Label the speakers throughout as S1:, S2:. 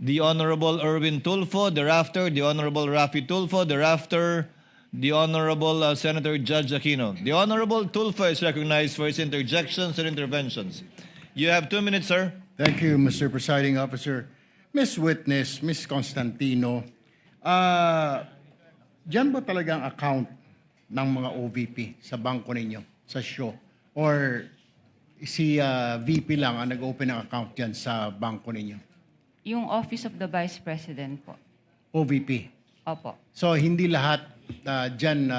S1: the Honorable Erwin Tulfo, thereafter the Honorable Rafi Tulfo, thereafter the Honorable Senator Judge Aquino. The Honorable Tulfo is recognized for his interjections and interventions. You have 2 minutes, sir.
S2: Thank you, Mr. Presiding Officer. Miss Witness, Miss Constantino, dyan ba talagang account ng mga OVP sa bangko ninyo, sa show? Or si VP lang ang nag-open ng account dyan sa bangko ninyo?
S3: Yung Office of the Vice President po.
S2: OVP.
S3: Opo.
S2: So, hindi lahat dyan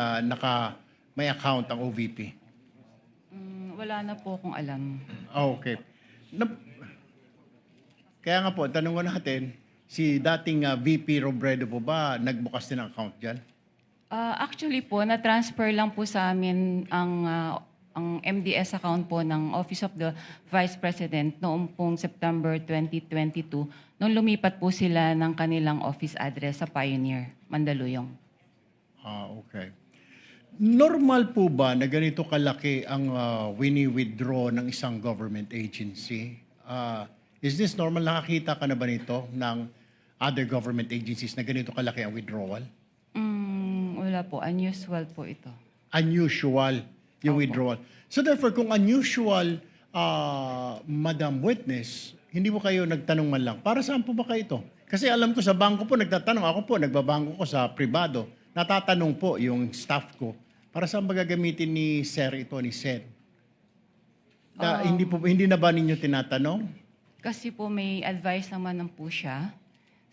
S2: may account ang OVP?
S3: Wala na po akong alam.
S2: Okay. Kaya nga po, tanong ko natin, si dating VP Robredo po ba nagbukas din ng account dyan?
S3: Actually po, na-transfer lang po sa amin ang MDS account po ng Office of the Vice President noong pong September 2022 nung lumipat po sila ng kanilang office address sa Pioneer, Mandaluyong.
S2: Okay. Normal po ba na ganito kalaki ang wini-withdraw ng isang government agency? Is this normal? Nakakita ka na ba nito ng other government agencies na ganito kalaki ang withdrawal?
S3: Wala po. Unusual po ito.
S2: Unusual yung withdrawal. So therefore, kung unusual, Madam Witness, hindi po kayo nagtanong man lang, para saan po ba kayo ito? Kasi alam ko sa bangko po nagtatanong, ako po nagbabangko ko sa pribado, natatanong po yung staff ko, para saan ba gagamitin ni Sir ito, ni Sen? Hindi na ba ninyo tinatanong?
S3: Kasi po may advice naman po siya.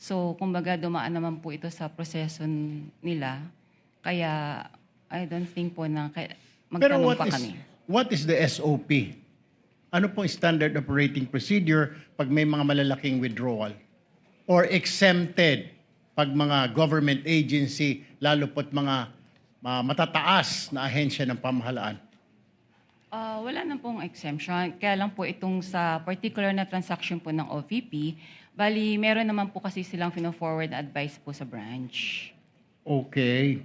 S3: So, kumbaga dumaan naman po ito sa proseso nila. Kaya, I don't think po na magtanong pa kami.
S2: What is the SOP? Ano pong standard operating procedure pag may mga malalaking withdrawal? Or exempted pag mga government agency, lalo po't mga matataas na ahensya ng pamahalaan?
S3: Wala na pong exemption. Kaya lang po itong sa particular na transaction po ng OVP, bali meron naman po kasi silang forward advice po sa branch.
S2: Okay.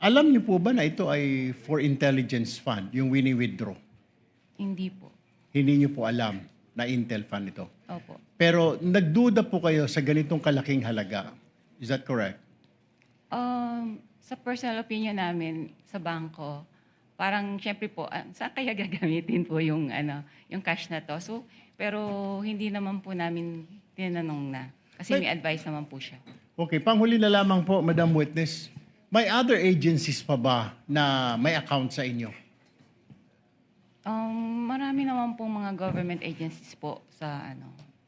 S2: Alam niyo po ba na ito ay for intelligence fund, yung wini-withdraw?
S3: Hindi po.
S2: Hindi niyo po alam na Intel fund ito.
S3: Opo.
S2: Pero nagduda po kayo sa ganitong kalaking halaga. Is that correct?
S3: Sa personal opinion namin sa bangko, parang syempre po, saan kaya gagamitin po yung cash na to? So, pero hindi naman po namin tinanong na. Kasi may advice naman po siya.
S2: Okay, panghuli na lamang po, Madam Witness. May other agencies pa ba na may account sa inyo?
S3: Marami naman pong mga government agencies po sa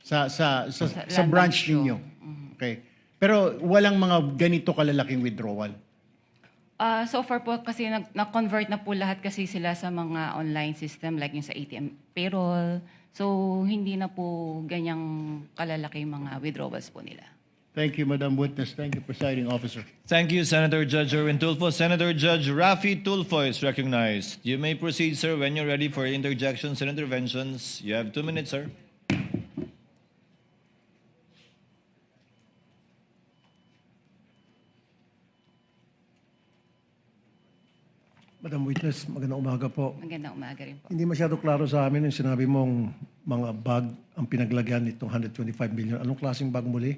S2: Sa branch ninyo. Okay. Pero walang mga ganito kalalaking withdrawal?
S3: So far po kasi na-convert na po lahat kasi sila sa mga online system like yung sa ATM payroll. So hindi na po ganyang kalalaki mga withdrawals po nila.
S2: Thank you, Madam Witness. Thank you, Presiding Officer.
S1: Thank you, Senator Judge Erwin Tulfo. Senator Judge Rafi Tulfo is recognized. You may proceed, sir, when you're ready for interjections and interventions. You have 2 minutes, sir.
S4: Madam Witness, magandang umaga po.
S3: Magandang umaga rin po.
S4: Hindi masyado klaro sa amin yung sinabi mong mga bag ang pinaglagyan nitong 125 million. Anong klaseng bag muli?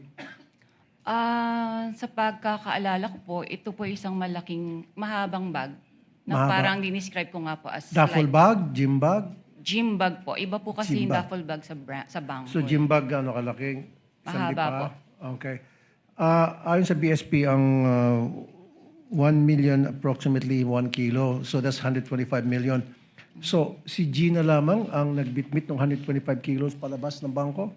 S3: Sa pagkakaalala ko po, ito po isang mahabang bag na
S4: Mahaba.
S3: parang dinescribe ko nga po as
S4: Duffel
S3: like
S4: bag? Gym bag?
S3: gym bag po. Iba po kasi
S4: Gym
S3: yung
S4: bag.
S3: duffel bag sa bangko.
S4: So gym bag ano kalaking? Isang
S3: Mahaba
S4: lipa?
S3: po.
S4: Okay. Ayon sa BSP, ang 1 million approximately 1 kilo. So that's 125 million. So si Gina lamang ang nagbitbit ng 125 kilos palabas ng bangko?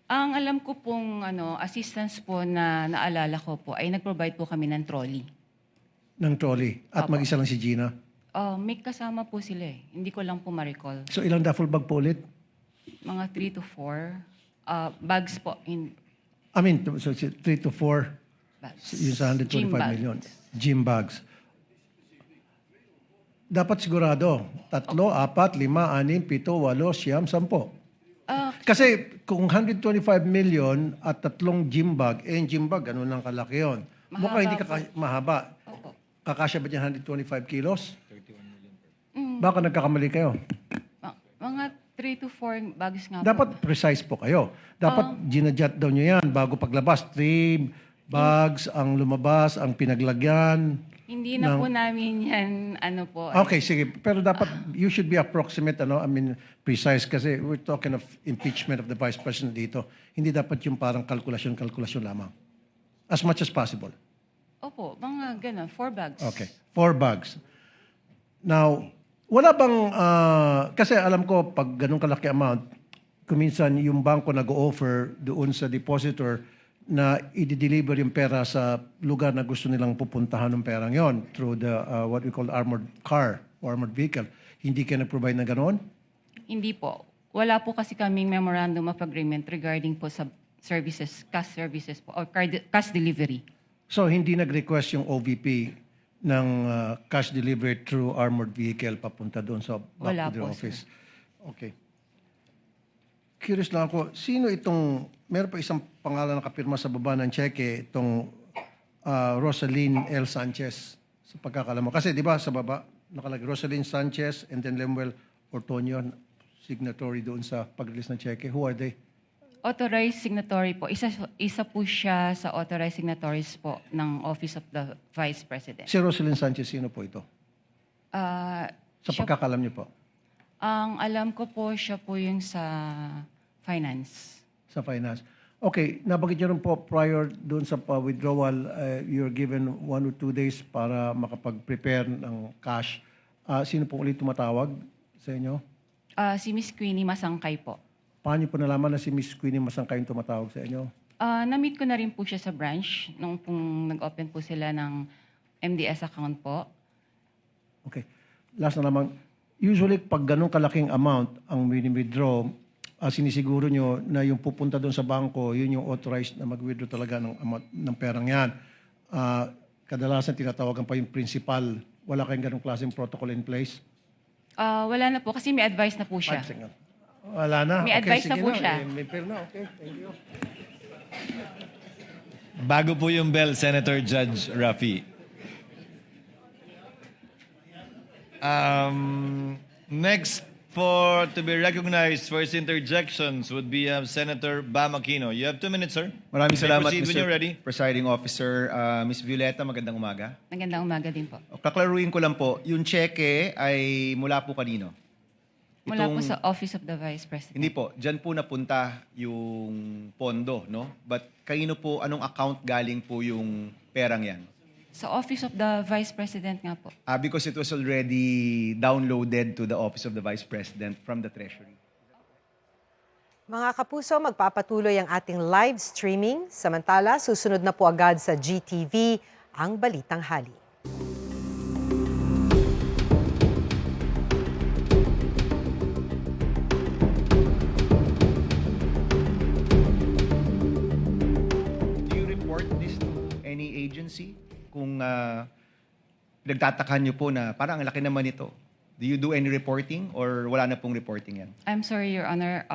S3: Ang alam ko pong assistance po na naalala ko po ay nag-provide po kami ng trolley.
S4: Ng trolley. At
S3: Opo.
S4: mag-isa lang si Gina.
S3: May kasama po sila eh. Hindi ko lang po ma-recall.
S4: So ilang duffel bag po ulit?
S3: Mga 3 to 4 bags po.
S4: I mean, so 3 to 4
S3: Bags.
S4: yung sa 125
S3: Gym bags.
S4: million. Gym bags. Dapat sigurado, 3, 4, 5, 6, 7, 8, 9, 10. Kasi kung 125 million at 3 gym bag, yung gym bag, ano nang kalaki yun? Mukhang hindi mahaba.
S3: Opo.
S4: Kakasya ba dyan 125 kilos? Baka nagkakamali kayo.
S3: Mga 3 to 4 bags nga po.
S4: Dapat precise po kayo. Dapat ginajat daw nyo yan bago paglabas. 3 bags ang lumabas, ang pinaglagyan.
S3: Hindi na po namin yan, ano po.
S4: Okay, sige. Pero dapat, you should be approximate, precise. Kasi we're talking of impeachment of the Vice President dito. Hindi dapat yung parang kalkulasyon lamang. As much as possible.
S3: Opo, mga gano'n, 4 bags.
S4: Okay. 4 bags. Now, wala bang, kasi alam ko, pag ganun kalaki amount, kuminsan yung bangko nag-offer doon sa depositor na i-deliver yung pera sa lugar na gusto nilang pupuntahan ng perang yon through the what we call armored car or armored vehicle. Hindi kayo nag-provide na ganoon?
S3: Hindi po. Wala po kasi kaming memorandum of agreement regarding po sa services, cash services po, or cash delivery.
S4: So, hindi nag-request yung OVP ng cash delivery through armored vehicle papunta doon sa back
S3: Wala
S4: to their
S3: po,
S4: office? Okay. Curious lang ako, sino itong, meron pa isang pangalan na kapirma sa baba ng cheque, itong Rosaline L. Sanchez, sa pagkakalam mo. Kasi di ba sa baba, nakalagay Rosaline Sanchez and then Lemuel Ortonio, signatory doon sa pag-release ng cheque. Who are they?
S3: Authorized signatory po. Isa po siya sa authorized signatories po ng Office of the Vice President.
S4: Si Rosaline Sanchez, sino po ito? Sa pagkakalam niyo po?
S3: Ang alam ko po, siya po yung sa finance.
S4: Sa finance. Okay, nabagit niyo rin po prior doon sa withdrawal, you're given 1 or 2 days para makapag-prepare ng cash. Sino po ulit tumatawag sa inyo?
S3: Si Miss Queenie Masangkay po.
S4: Paano niyo po nalaman na si Miss Queenie Masangkay yung tumatawag sa inyo?
S3: Na-meet ko na rin po siya sa branch nung pong nag-open po sila ng MDS account po.
S4: Okay. Last na naman, usually pag ganun kalaking amount ang withdraw, sinisiguro nyo na yung pupunta doon sa bangko, yun yung authorized na mag-withdraw talaga ng amount ng perang yan. Kadalasan tinatawagan pa yung principal. Wala kayong ganung klaseng protocol in place?
S3: Wala na po kasi may advice na po siya.
S4: Wala na.
S3: May advice na
S4: sige
S3: po siya.
S4: May pera na. Okay, thank you.
S1: Bago po yung bell, Senator Judge Rafi. Next to be recognized for his interjections would be Senator Bam Aquino. You have 2 minutes, sir.
S5: Maraming
S1: You may
S5: salamat,
S1: proceed when you're ready.
S5: Presiding Officer. Ms. Violeta, magandang umaga.
S3: Magandang umaga din po.
S5: Kaklaruin ko lang po, yung cheque ay mula po kanino?
S3: Mula po
S5: Itong-
S3: sa Office of the Vice President.
S5: Hindi po, dyan po napunta yung pondo, no? But kanino po, anong account galing po yung perang yan?
S3: Sa Office of the Vice President nga po.
S5: Because it was already downloaded to the Office of the Vice President from the Treasury.
S6: Mga kapuso, magpapatuloy ang ating live streaming. Samantala, susunod na po agad sa GTV ang Balitang Hali.
S5: Do you report this to any agency? Kung nagtatakan niyo po na parang ang laki naman ito, do you do any reporting or wala na pong reporting yan?
S3: I'm sorry, Your Honor.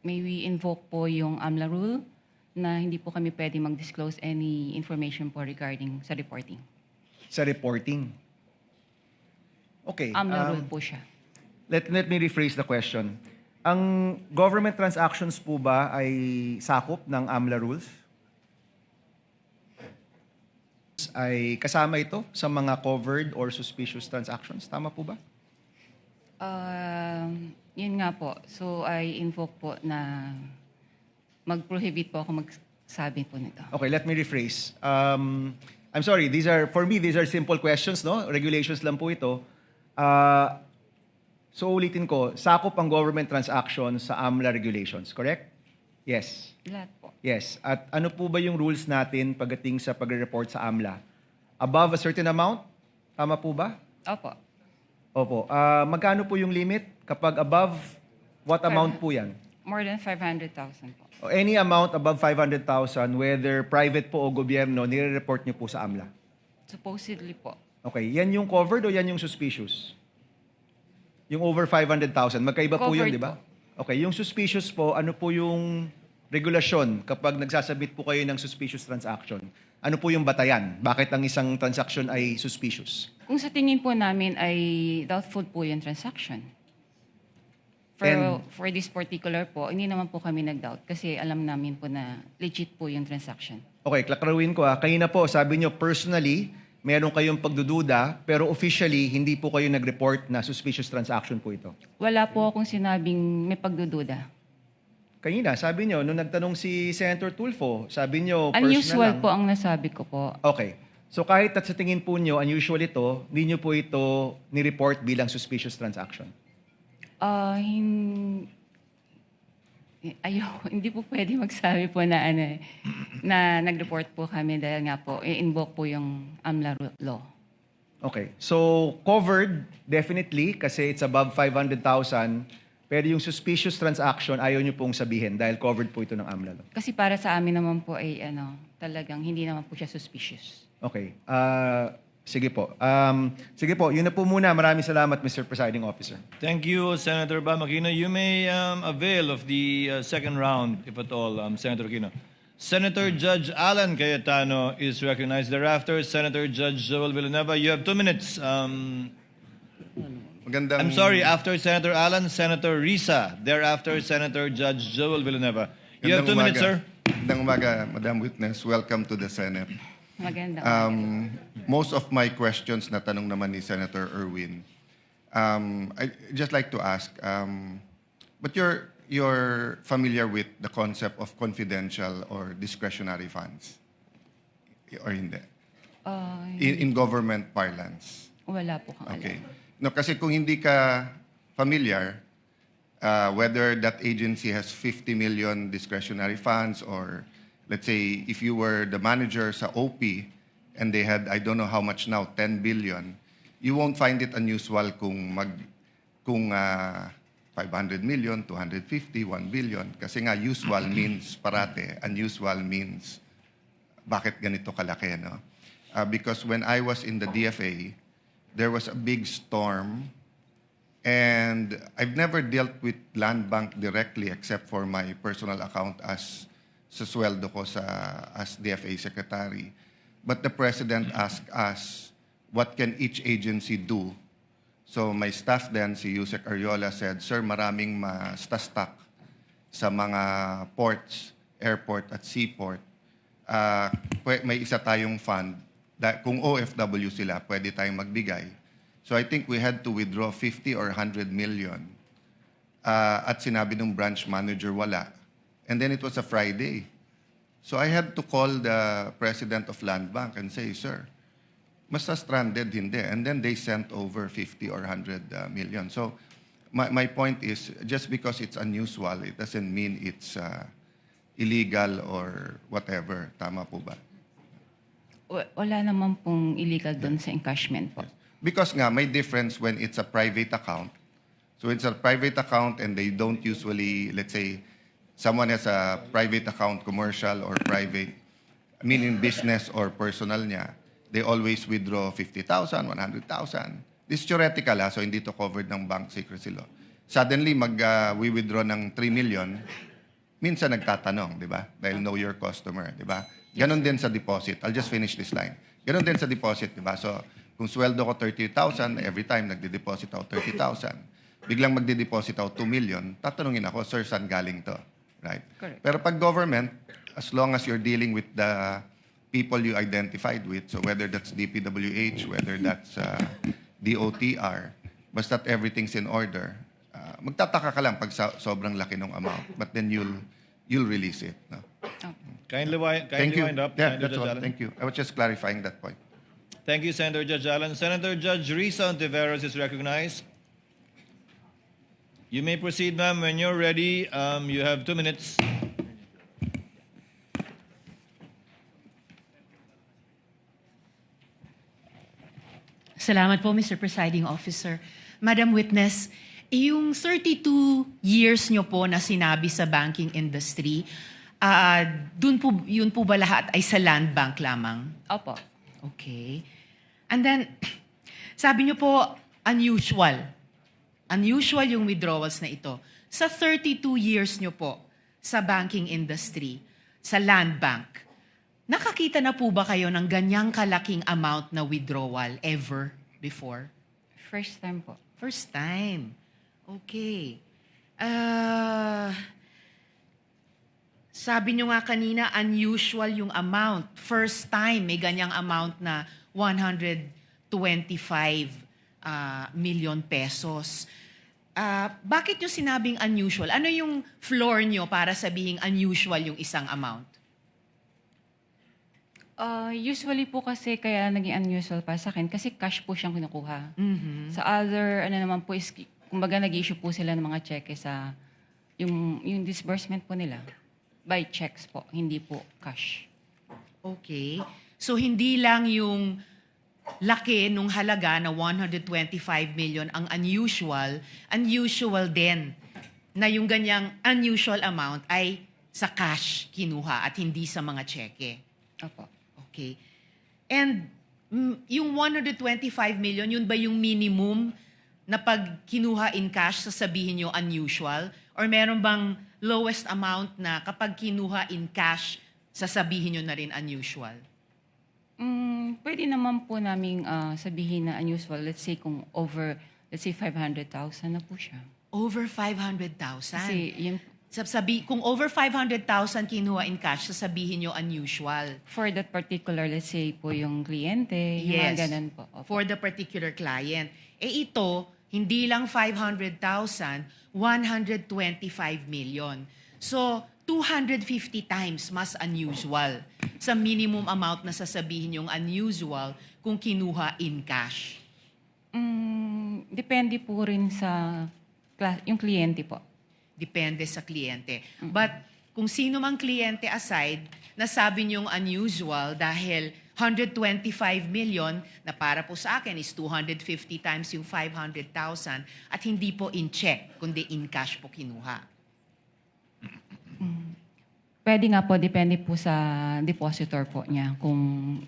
S3: May we invoke po yung AMLA rule na hindi po kami pwede mag-disclose any information po regarding sa reporting.
S5: Sa reporting? Okay.
S3: AMLA rule po siya.
S5: Let me rephrase the question. Ang government transactions po ba ay sakop ng AMLA rules? Ay kasama ito sa mga covered or suspicious transactions? Tama po ba?
S3: Yun nga po. So, I invoke po na mag-prohibit po ako magsabi po nito.
S5: Okay, let me rephrase. I'm sorry, for me, these are simple questions, no? Regulations lang po ito. So ulitin ko, sakop ang government transactions sa AMLA regulations, correct? Yes.
S3: Lahat po.
S5: Yes. At ano po ba yung rules natin pagdating sa pagre-report sa AMLA? Above a certain amount? Tama po ba?
S3: Opo.
S5: Opo. Magkano po yung limit? Kapag above, what amount po yan?
S3: More than 500,000 po.
S5: O any amount above 500,000, whether private po o gobyerno, nire-report niyo po sa AMLA.
S3: Supposedly po.
S5: Okay. Yan yung covered o yan yung suspicious? Yung over 500,000. Magkaiba po yun,
S3: Covered
S5: di ba? Okay. Yung suspicious po, ano po yung regulasyon kapag nagsasabit po kayo ng suspicious transaction? Ano po yung batayan? Bakit ang isang transaction ay suspicious?
S3: Kung sa tingin po namin ay doubtful po yung transaction. For this particular po, hindi naman po kami nag-doubt kasi alam namin po na legit po yung transaction.
S5: Okay, klaklaruin ko kanina po, sabi nyo personally, meron kayong pagdududa, pero officially, hindi po kayo nag-report na suspicious transaction po ito.
S3: Wala po akong sinabing may pagdududa.
S5: Kanina, sabi nyo, nung nagtanong si Senator Tulfo, sabi nyo personal
S3: Unusual
S5: lang.
S3: po ang nasabi ko po.
S5: Okay. So kahit at sa tingin po nyo, unusual ito, hindi nyo po ito ni-report bilang suspicious transaction.
S3: Hindi po pwede magsabi po na na nag-report po kami dahil nga po i-invoke po yung AMLA law.
S5: Okay. So covered, definitely, kasi it's above 500,000. Pero yung suspicious transaction, ayaw nyo pong sabihin dahil covered po ito ng AMLA law.
S3: Kasi para sa amin naman po ay talagang hindi naman po siya suspicious.
S5: Okay. Sige po. Sige po, yun na po muna. Maraming salamat, Mr. Presiding Officer.
S1: Thank you, Senator Bam Aquino. You may avail of the second round, if at all, Senator Aquino. Senator Judge Alan Cayetano is recognized. Thereafter, Senator Judge Joel Villanueva. You have 2 minutes.
S7: Magandang,
S1: I'm sorry, after Senator Alan, Senator Risa. Thereafter, Senator Judge Joel Villanueva. You have 2 minutes, sir.
S7: Magandang umaga, Madam Witness. Welcome to the Senate.
S3: Maganda.
S7: Most of my questions na tanong naman ni Senator Erwin. I just like to ask, but you're familiar with the concept of confidential or discretionary funds? Or hindi? In government parlance?
S3: Wala po kang
S7: Okay.
S3: alam.
S7: No, kasi kung hindi ka familiar, whether that agency has 50 million discretionary funds or let's say if you were the manager sa OP and they had, I don't know how much now, 10 billion, you won't find it unusual kung 500 million, 250, 1 billion. Kasi nga usual means parate, unusual means bakit ganito kalaki, no? Because when I was in the DFA, there was a big storm and I've never dealt with Land Bank directly except for my personal account as sa sweldo ko as DFA Secretary. But the President asked us, what can each agency do? So my staff then, si Yusek Ariola said, Sir, maraming ma-stuck sa mga ports, airport at seaport. May isa tayong fund. Kung OFW sila, pwede tayong magbigay. So I think we had to withdraw 50 or 100 million. At sinabi ng branch manager, wala. And then it was a Friday. So I had to call the president of Land Bank and say, Sir, basta stranded, hindi. And then they sent over 50 or 100 million. So my point is, just because it's unusual, it doesn't mean it's illegal or whatever. Tama po ba?
S3: Wala naman pong illegal doon sa encashment po.
S7: Because nga, may difference when it's a private account. So it's a private account and they don't usually, let's say, someone has a private account, commercial or private, meaning business or personal niya, they always withdraw 50,000, 100,000. This is theoretical, so hindi to covered ng bank secrecy law. Suddenly, we withdraw ng 3 million, minsan nagtatanong, di ba? Dahil know your customer, di ba? Ganon din sa deposit. I'll just finish this line. Ganon din sa deposit, di ba? So, kung sweldo ko 30,000, every time nagde-deposit ako 30,000, biglang magde-deposit ako 2 million, tatanungin ako, Sir, saan galing to? Right?
S3: Correct.
S7: Pero pag government, as long as you're dealing with the people you identified with, so whether that's DPWH, whether that's DOTR, basta't everything's in order, magtataka ka lang pag sobrang laki ng amount, but then you'll release it. No?
S1: Kindly
S7: Thank you.
S1: wind up,
S7: Yeah,
S1: Senator
S7: that's
S1: Judge
S7: all.
S1: Alan.
S7: Thank you. I was just clarifying that point.
S1: Thank you, Senator Judge Alan. Senator Judge Risa Ontiveros is recognized. You may proceed, ma'am. When you're ready, you have 2 minutes.
S8: Salamat po, Mr. Presiding Officer. Madam Witness, yung 32 years nyo po na sinabi sa banking industry, yun po ba lahat ay sa Land Bank lamang?
S3: Opo.
S8: Okay. And then, sabi nyo po, unusual. Unusual yung withdrawals na ito. Sa 32 years nyo po sa banking industry, sa Land Bank, nakakita na po ba kayo ng ganyang kalaking amount na withdrawal ever before?
S3: First time po.
S8: First time. Okay. Sabi nyo nga kanina, unusual yung amount. First time may ganyang amount na 125 million pesos. Bakit yung sinabing unusual? Ano yung floor nyo para sabihing unusual yung isang amount?
S3: Usually po kasi kaya naging unusual para sa akin kasi cash po siyang kinukuha.
S8: Mhm.
S3: Sa other, ano naman po is, kumbaga nag-issue po sila ng mga cheque sa, yung disbursement po nila. By checks po, hindi po cash.
S8: Okay. So hindi lang yung laki nung halaga na 125 million ang unusual din na yung ganyang unusual amount ay sa cash kinuha at hindi sa mga cheque.
S3: Opo.
S8: Okay. And yung 125 million, yun ba yung minimum na pag kinuha in cash, sasabihin nyo unusual? Or meron bang lowest amount na kapag kinuha in cash, sasabihin nyo na rin unusual?
S3: Pwede naman po naming sabihin na unusual. Let's say kung over, let's say 500,000 na po siya.
S8: Over 500,000?
S3: Kasi yun,
S8: Kung over 500,000 kinuha in cash, sasabihin nyo unusual.
S3: for that particular, let's say po yung kliyente, yung mga ganun po. Opo.
S8: For the particular client. Ito, hindi lang 500,000, 125 million. So, 250 times mas unusual sa minimum amount na sasabihin yung unusual kung kinuha in cash.
S3: Depende po rin sa yung kliyente po.
S8: Depende sa kliyente. But kung sino mang kliyente aside, nasabi niyong unusual dahil 125 million na para po sa akin is 250 times yung 500,000 at hindi po in check, kundi in cash po kinuha.
S3: Pwede nga po, depende po sa depositor po niya. Kung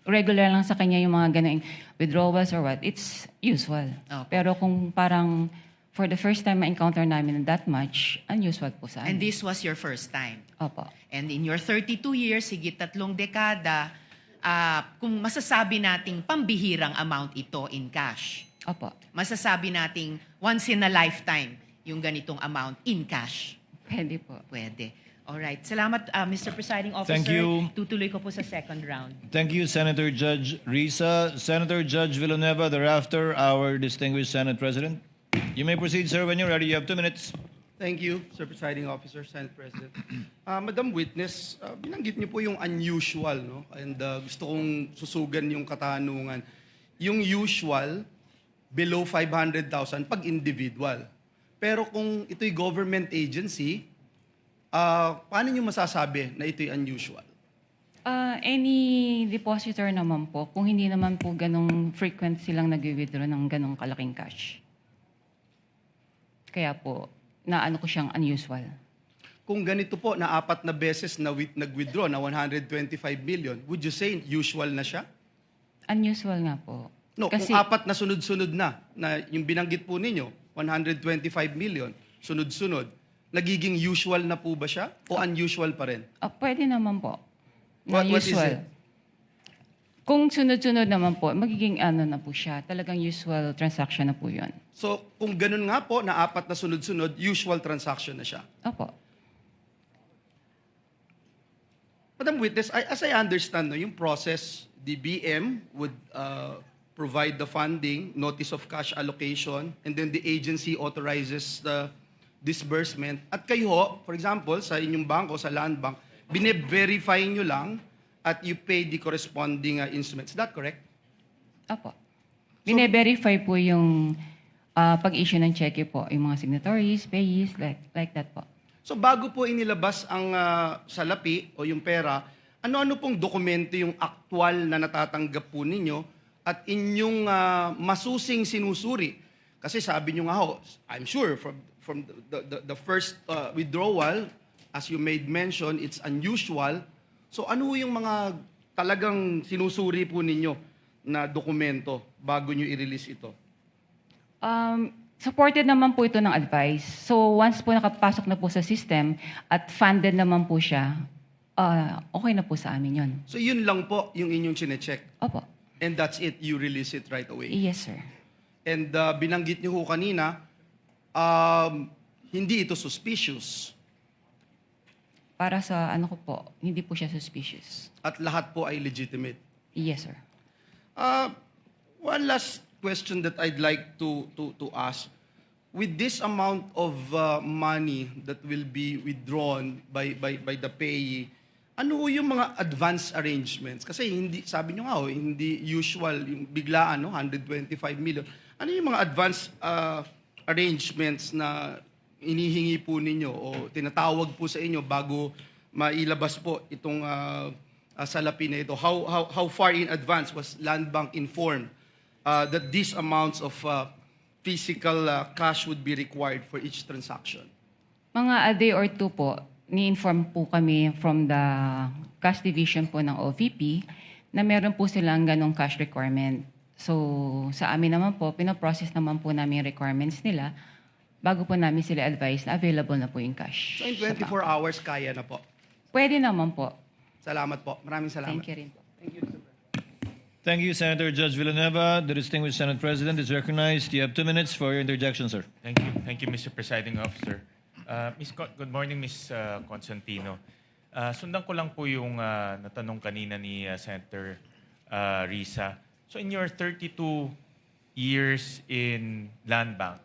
S3: regular lang sa kanya yung mga ganang withdrawals or what, it's usual.
S8: Okay.
S3: Pero kung parang for the first time ma-encounter namin that much, unusual po sa
S8: And
S3: amin.
S8: this was your first time.
S3: Opo.
S8: And in your 32 years, higit 3 dekada, kung masasabi nating pambihirang amount ito in cash,
S3: Opo.
S8: masasabi nating once in a lifetime yung ganitong amount in cash.
S3: Pwede po.
S8: Pwede. Alright. Salamat, Mr. Presiding Officer.
S1: Thank you.
S8: Tutuloy ko po sa second round.
S1: Thank you, Senator Judge Risa. Senator Judge Villanueva, thereafter, our distinguished Senate President. You may proceed, sir, when you're ready. You have 2 minutes.
S9: Thank you, Sir Presiding Officer, Senate President. Madam Witness, binanggit niyo po yung unusual, no? And gusto kong susugan yung katanungan. Yung usual, below 500,000 pag individual. Pero kung ito'y government agency, paano niyo masasabi na ito'y unusual?
S3: Any depositor naman po, kung hindi naman po ganong frequent silang nag-withdraw ng ganong kalaking cash. Kaya po, naano ko siyang unusual.
S9: Kung ganito po, na 4 na beses na nag-withdraw na 125 million, would you say usual na siya?
S3: Unusual nga po.
S9: No,
S3: Kasi,
S9: kung 4 na sunod-sunod na yung binanggit po ninyo, 125 million, sunod-sunod, nagiging usual na po ba siya o unusual pa rin?
S3: pwede naman po. Na
S9: What is
S3: usual.
S9: it?
S3: Kung sunod-sunod naman po, magiging ano na po siya. Talagang usual transaction na po yun.
S9: So, kung ganun nga po, na 4 na sunod-sunod, usual transaction na siya.
S3: Opo.
S9: Madam Witness, as I understand, no, yung process, the BM would provide the funding, notice of cash allocation, and then the agency authorizes the disbursement. At kayo, for example, sa inyong bangko, sa Land Bank, bine-verify nyo lang at you pay the corresponding instruments. Is that correct?
S3: Opo. Bine-verify po yung pag-issue ng cheque po, yung mga signatories, payees, like that po.
S9: So bago po inilabas ang salapi o yung pera, ano-ano pong dokumento yung aktual na natatanggap po ninyo at inyong masusing sinusuri? Kasi sabi nyo nga ho, I'm sure from the first withdrawal, as you made mention, it's unusual. So ano yung mga talagang sinusuri po ninyo na dokumento bago nyo i-release ito?
S3: Supported naman po ito ng advice. So once po nakapasok na po sa system at funded naman po siya, okay na po sa amin yun.
S9: So yun lang po yung inyong chinecheck.
S3: Opo.
S9: And that's it, you release it right away.
S3: Yes, sir.
S9: And binanggit niyo ho kanina, hindi ito suspicious
S3: Para sa ano ko po, hindi po siya suspicious.
S9: at lahat po ay legitimate.
S3: Yes, sir.
S9: One last question that I'd like to ask. With this amount of money that will be withdrawn by the payee, ano ho yung mga advance arrangements? Kasi hindi, sabi nyo nga, hindi usual, yung biglaan, 125 million. Ano yung mga advance arrangements na inihingi po ninyo o tinatawag po sa inyo bago mailabas po itong salapi na ito? How far in advance was Land Bank informed that these amounts of physical cash would be required for each transaction?
S3: Mga a day or two po, ni-inform po kami from the cash division po ng OVP na meron po silang ganong cash requirement. So sa amin naman po, pinoprocess naman po namin yung requirements nila bago po namin sila advise na available na po yung cash.
S9: So in
S3: sa
S9: 24
S3: bank.
S9: hours, kaya na po.
S3: Pwede naman po.
S9: Salamat po. Maraming salamat.
S3: Thank you rin po.
S1: Thank you, Senator Judge Villanueva. The distinguished Senate President is recognized. You have 2 minutes for your interjection, sir.
S10: Thank you. Thank you, Mr. Presiding Officer. Good morning, Ms. Constantino. Sundan ko lang po yung natanong kanina ni Senator Risa. So in your 32 years in Land Bank,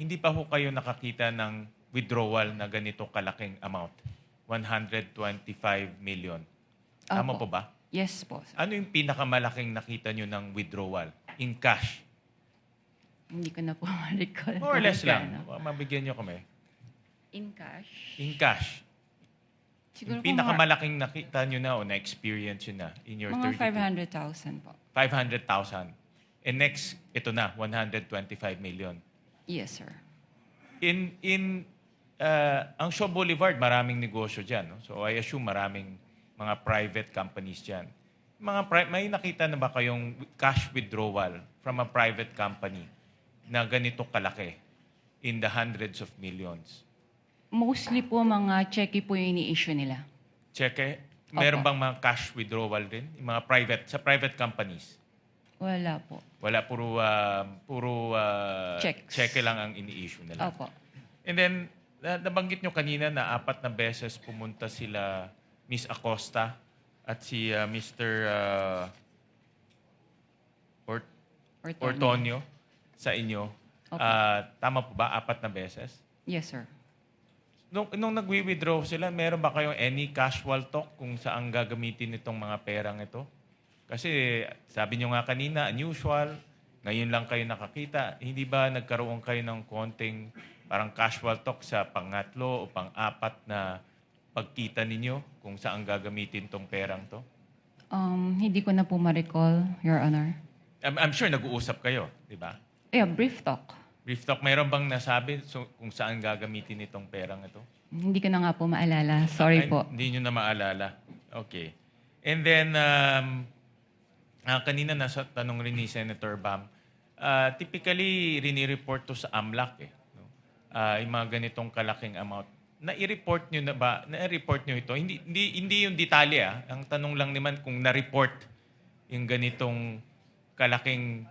S10: hindi pa ho kayo nakakita ng withdrawal na ganito kalaking amount? 125 million. Tama
S3: Opo.
S10: po ba?
S3: Yes po.
S10: Ano yung pinakamalaking nakita nyo ng withdrawal in cash?
S3: Hindi ko na po ma-recall.
S10: More or less
S3: kung
S10: lang.
S3: magkano.
S10: Mabigyan nyo kami.
S3: In cash?
S10: In cash.
S3: Siguro
S10: Yung
S3: po
S10: pinakamalaking nakita nyo na o na-experience nyo na in your
S3: mga
S10: 32?
S3: 500,000 po.
S10: 500,000. And next, ito na, 125 million.
S3: Yes, sir.
S10: Ang Shaw Boulevard, maraming negosyo dyan. No? So I assume maraming mga private companies dyan. May nakita na ba kayong cash withdrawal from a private company na ganito kalaki in the hundreds of millions?
S3: Mostly po mga cheque po yung ini-issue nila.
S10: Cheque? Meron
S3: Opo.
S10: bang mga cash withdrawal din? Yung mga private companies?
S3: Wala po.
S10: Wala, puro
S3: Checks.
S10: cheque lang ang ini-issue nila.
S3: Opo.
S10: And then, nabanggit nyo kanina na 4 na beses pumunta sila Miss Acosta at si Mr. Ortonio sa inyo.
S3: Opo.
S10: Tama po ba? 4 na beses?
S3: Yes, sir.
S10: Nung nagwi-withdraw sila, meron ba kayong any casual talk kung saan gagamitin itong mga perang ito? Kasi sabi nyo nga kanina, unusual, ngayon lang kayo nakakita. Hindi ba nagkaroon kayo ng konting parang casual talk sa pangatlo o pang-4 na pagkita ninyo kung saan gagamitin tong perang to?
S3: Hindi ko na po ma-recall, Your Honor.
S10: I'm sure nag-uusap kayo, di ba?
S3: Yeah, brief talk.
S10: Brief talk, mayroon bang nasabi kung saan gagamitin itong perang ito?
S3: Hindi ko na nga po maalala. Sorry
S10: Ay,
S3: po.
S10: Hindi nyo na maalala. Okay. And then, kanina nasa tanong rin ni Senator Bam, typically, rini-report to sa AMLAC no? Yung mga ganitong kalaking amount. Na-report nyo na ba? Na-report nyo ito? Hindi yung detalye. Ang tanong lang naman kung na-report yung ganitong kalaking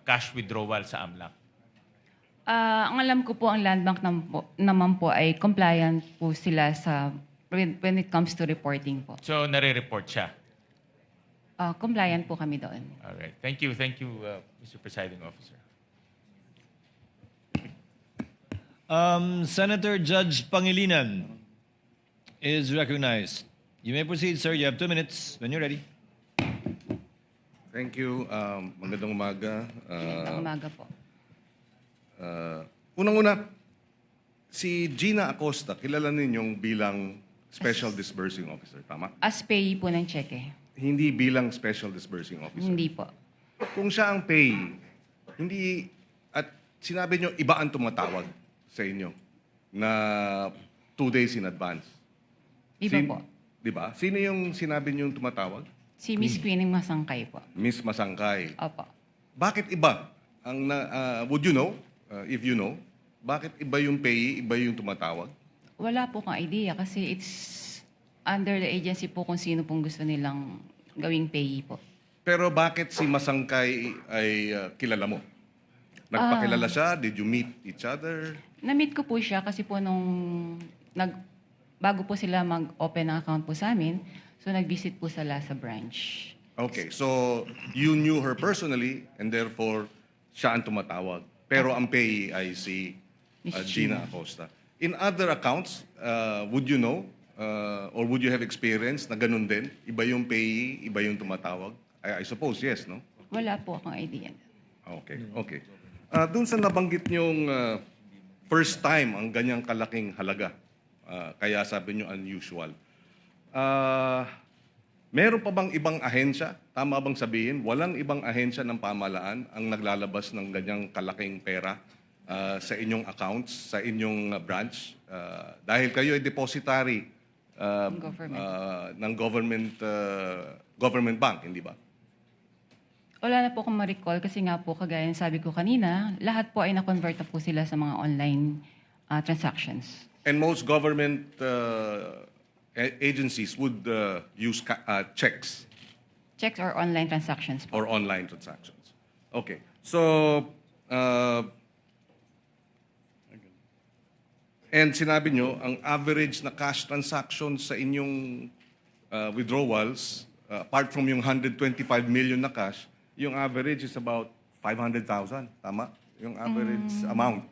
S10: cash withdrawal sa AMLAC.
S3: Ang alam ko po, ang Land Bank naman po ay compliant po sila sa when it comes to reporting po.
S10: So, nare-report siya.
S3: Compliant po kami doon.
S10: All right. Thank you, Mr. Presiding Officer.
S1: Senator Judge Pangilinan is recognized. You may proceed, sir. You have 2 minutes when you're ready.
S11: Thank you. Magandang umaga.
S3: Magandang umaga po.
S11: Unang-una, si Gina Acosta, kilala ninyong bilang Special Disbursing Officer, tama?
S3: As payee po ng cheque.
S11: Hindi bilang Special Disbursing Officer.
S3: Hindi po.
S11: Kung siya ang payee, hindi, at sinabi nyo, iba ang tumatawag sa inyo na 2 days in advance.
S3: Iba po.
S11: Di ba? Sino yung sinabi nyo yung tumatawag?
S3: Si Miss Queenie Masangkay po.
S11: Miss Masangkay.
S3: Opo.
S11: Bakit iba? Would you know, if you know, bakit iba yung payee, iba yung tumatawag?
S3: Wala po kang idea kasi it's under the agency po kung sino pong gusto nilang gawing payee po.
S11: Pero bakit si Masangkay ay kilala mo? Nagpakilala siya? Did you meet each other?
S3: Na-meet ko po siya kasi po bago po sila mag-open ng account po sa amin, so nag-visit po sila sa branch.
S11: Okay, so you knew her personally and therefore siya ang tumatawag. Pero ang payee ay si
S3: Miss
S11: Gina
S3: Gina.
S11: Acosta. In other accounts, would you know or would you have experience na ganun din? Iba yung payee, iba yung tumatawag? I suppose yes, no?
S3: Wala po akong idea.
S11: Okay, okay. Doon sa nabanggit niyong first time ang ganyang kalaking halaga, kaya sabi niyo unusual. Meron pa bang ibang ahensya? Tama bang sabihin, walang ibang ahensya ng pamahalaan ang naglalabas ng ganyang kalaking pera sa inyong accounts, sa inyong branch? Dahil kayo ay depositary ng government bank, hindi ba?
S3: Wala na po akong ma-recall kasi nga po, kagaya ng sabi ko kanina, lahat po ay na-convert na po sila sa mga online transactions.
S11: And most government agencies would use checks
S3: Checks or online transactions po.
S11: or online transactions. Okay. So, and sinabi nyo, ang average na cash transactions sa inyong withdrawals, apart from yung 125 million na cash, yung average is about 500,000. Tama? Yung average amount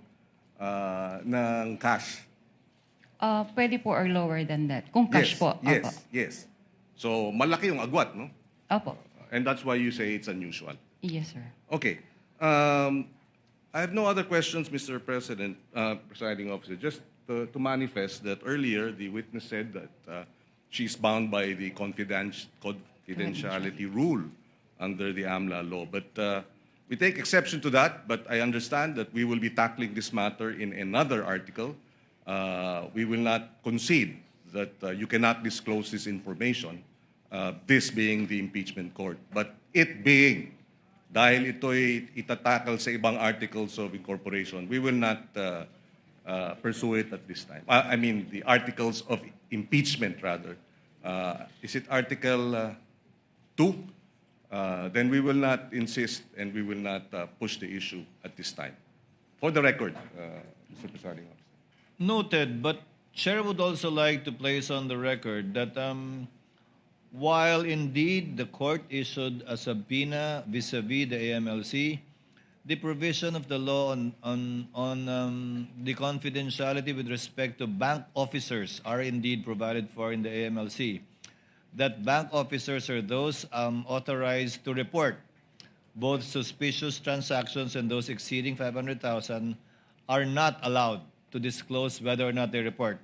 S11: ng cash.
S3: Pwede po or lower than that. Kung cash po.
S11: Yes,
S3: Opo.
S11: yes. So, malaki yung agwat, no?
S3: Opo.
S11: And that's why you say it's unusual.
S3: Yes, sir.
S11: Okay. I have no other questions, Mr. President, Presiding Officer. Just to manifest that earlier, the witness said that she's bound by the confidentiality rule under the AMLA law. But we take exception to that, but I understand that we will be tackling this matter in another article. We will not concede that you cannot disclose this information, this being the impeachment court. But it being, dahil ito'y itatakal sa ibang articles of incorporation, we will not pursue it at this time. I mean, the articles of impeachment, rather. Is it Article 2? Then we will not insist and we will not push the issue at this time. For the record, Mr. Presiding Officer.
S1: Noted, but Chair would also like to place on the record that while indeed the court issued a subpoena vis-a-vis the AMLC, the provision of the law on the confidentiality with respect to bank officers are indeed provided for in the AMLC. That bank officers are those authorized to report both suspicious transactions and those exceeding 500,000 are not allowed to disclose whether or not they report.